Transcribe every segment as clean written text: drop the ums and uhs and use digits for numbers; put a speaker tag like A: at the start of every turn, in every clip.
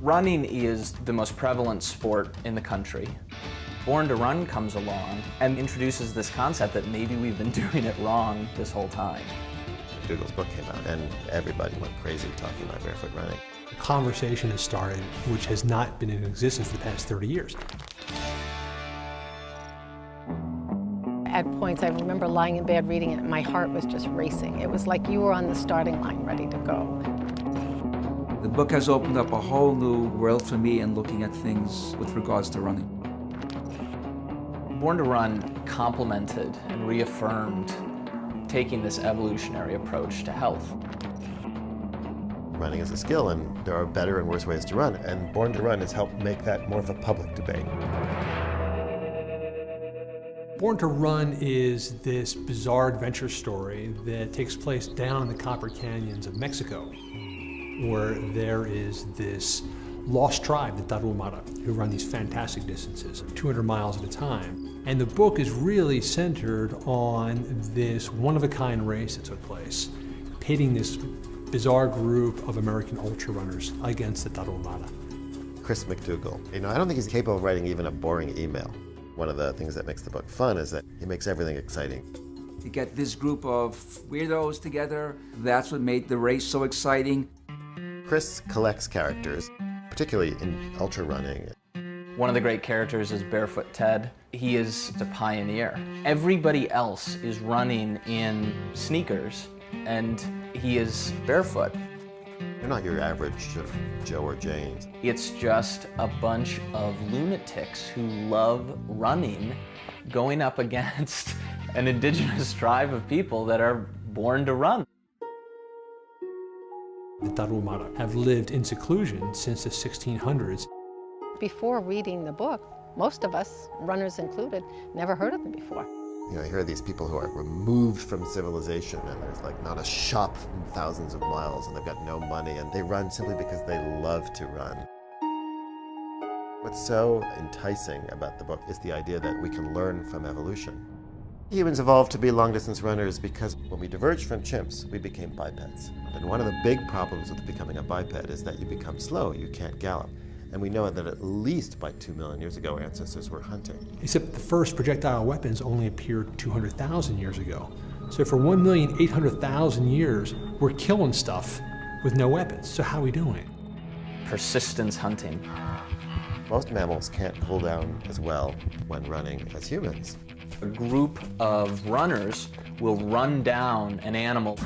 A: Running is the most prevalent sport in the country. Born to Run comes along and introduces this concept that maybe we've been doing it wrong this whole time.
B: McDougall's book came out and everybody went crazy talking about barefoot running.
C: The conversation has started, which has not been in existence for the past 30 years.
D: At points, I remember lying in bed reading it, and my heart was just racing. It was like you were on the starting line, ready to go.
E: The book has opened up a whole new world for me in looking at things with regards to running.
A: Born to Run complemented and reaffirmed taking this evolutionary approach to health.
B: Running is a skill, and there are better and worse ways to run, and Born to Run has helped make that more of a public debate.
C: Born to Run is this bizarre adventure story that takes place down in the Copper Canyons of Mexico, where there is this lost tribe, the Tarahumara, who run these fantastic distances, 200 miles at a time. And the book is really centered on this one-of-a-kind race that took place, pitting this bizarre group of American ultra runners against the Tarahumara.
B: Chris McDougall. I don't think he's capable of writing even a boring email. One of the things that makes the book fun is that he makes everything exciting.
E: To get this group of weirdos together, that's what made the race so exciting.
B: Chris collects characters, particularly in ultra running.
A: One of the great characters is Barefoot Ted. He is the pioneer. Everybody else is running in sneakers, and he is barefoot.
B: They're not your average sort of Joe or James.
A: It's just a bunch of lunatics who love running, going up against an indigenous tribe of people that are born to run.
C: The Tarahumara have lived in seclusion since the 1600s.
D: Before reading the book, most of us, runners included, never heard of them before.
B: I hear these people who are removed from civilization, and there's like not a shop in thousands of miles, and they've got no money, and they run simply because they love to run. What's so enticing about the book is the idea that we can learn from evolution. Humans evolved to be long-distance runners because when we diverged from chimps, we became bipeds. And one of the big problems with becoming a biped is that you become slow, you can't gallop. And we know that at least by 2 million years ago, our ancestors were hunting.
C: Except the first projectile weapons only appeared 200,000 years ago. So for 1,800,000 years, we're killing stuff with no weapons. So how are we doing?
A: Persistence hunting.
B: Most mammals can't cool down as well when running as humans.
A: A group of runners will run down an animal.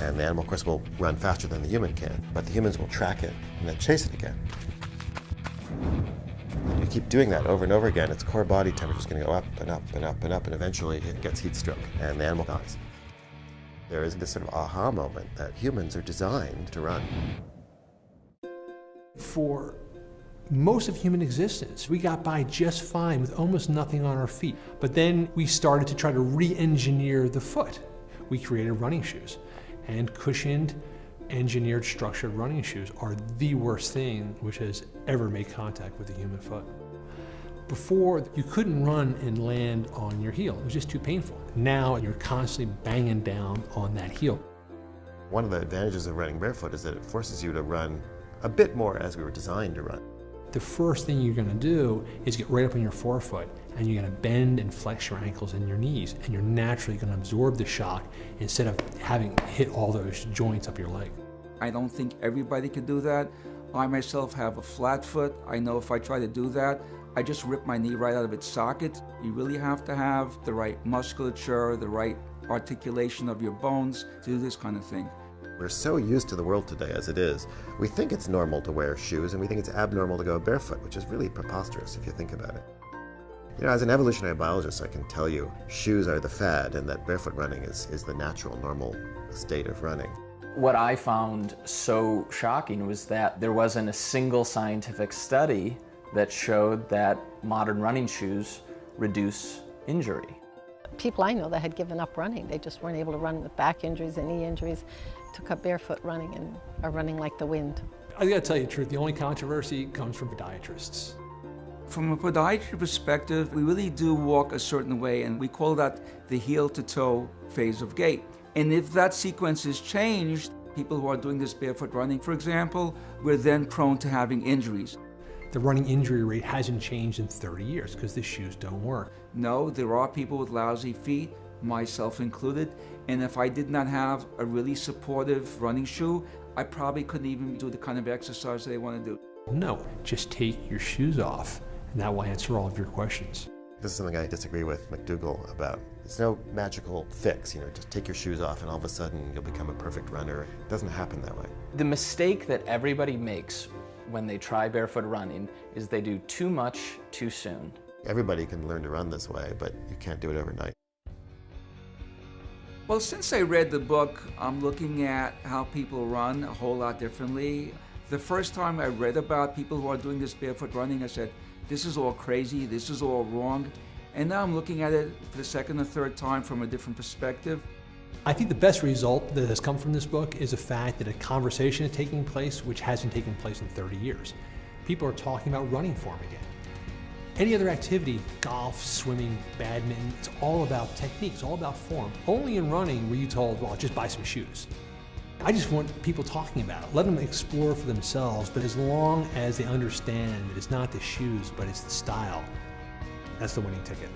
B: And the animal, of course, will run faster than the human can, but the humans will track it and then chase it again. You keep doing that over and over again, its core body temperature is going to go up and up and up and up, and eventually it gets heat stroke and the animal dies. There is this sort of aha moment that humans are designed to run.
C: For most of human existence, we got by just fine with almost nothing on our feet. But then we started to try to re-engineer the foot. We created running shoes, and cushioned, engineered, structured running shoes are the worst thing which has ever made contact with the human foot. Before, you couldn't run and land on your heel. It was just too painful. Now you're constantly banging down on that heel.
B: One of the advantages of running barefoot is that it forces you to run a bit more as we were designed to run.
C: The first thing you're going to do is get right up on your forefoot, and you're going to bend and flex your ankles and your knees, and you're naturally going to absorb the shock instead of having hit all those joints up your leg.
E: I don't think everybody could do that. I myself have a flat foot. I know if I try to do that, I just rip my knee right out of its socket. You really have to have the right musculature, the right articulation of your bones to do this kind of thing.
B: We're so used to the world today as it is, we think it's normal to wear shoes, and we think it's abnormal to go barefoot, which is really preposterous if you think about it. As an evolutionary biologist, I can tell you shoes are the fad, and that barefoot running is the natural, normal state of running.
A: What I found so shocking was that there wasn't a single scientific study that showed that modern running shoes reduce injury.
D: People I know that had given up running, they just weren't able to run with back injuries and knee injuries, took up barefoot running and are running like the wind.
C: I gotta tell you the truth, the only controversy comes from podiatrists.
E: From a podiatry perspective, we really do walk a certain way, and we call that the heel-to-toe phase of gait. And if that sequence is changed, people who are doing this barefoot running, for example, we're then prone to having injuries.
C: The running injury rate hasn't changed in 30 years because the shoes don't work.
E: No, there are people with lousy feet, myself included, and if I did not have a really supportive running shoe, I probably couldn't even do the kind of exercise they want to do.
C: No, just take your shoes off, and that will answer all of your questions.
B: This is something I disagree with McDougall about. There's no magical fix, just take your shoes off and all of a sudden you'll become a perfect runner. It doesn't happen that way.
A: The mistake that everybody makes when they try barefoot running is they do too much too soon.
B: Everybody can learn to run this way, but you can't do it overnight.
E: Well, since I read the book, I'm looking at how people run a whole lot differently. The first time I read about people who are doing this barefoot running, I said, this is all crazy, this is all wrong. And now I'm looking at it for the second or third time from a different perspective.
C: I think the best result that has come from this book is the fact that a conversation is taking place which hasn't taken place in 30 years. People are talking about running form again. Any other activity, golf, swimming, badminton, it's all about technique, it's all about form. Only in running were you told, well, just buy some shoes. I just want people talking about it. Let them explore for themselves, but as long as they understand that it's not the shoes, but it's the style, that's the winning ticket.